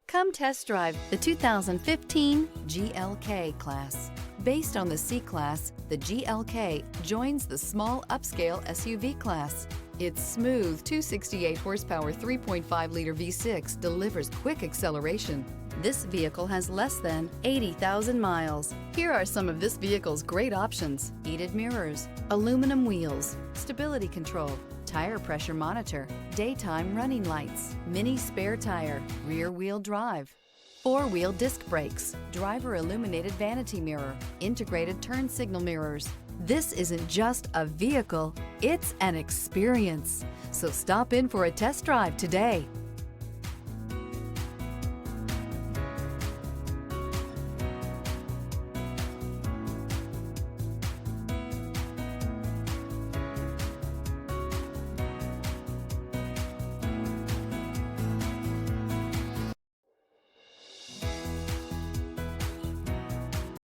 Come test drive the 2015 GLK Class. Based on the C-Class, the GLK joins the small upscale SUV class. Its smooth 268 horsepower 3.5-liter V6 delivers quick acceleration. This vehicle has less than 80,000 miles. Here are some of this vehicle's great options: heated mirrors, aluminum wheels, stability control, tire pressure monitor, daytime running lights, mini spare tire, rear wheel drive, four-wheel disc brakes, driver illuminated vanity mirror, integrated turn signal mirrors. This isn't just a vehicle, it's an experience. So stop in for a test drive today.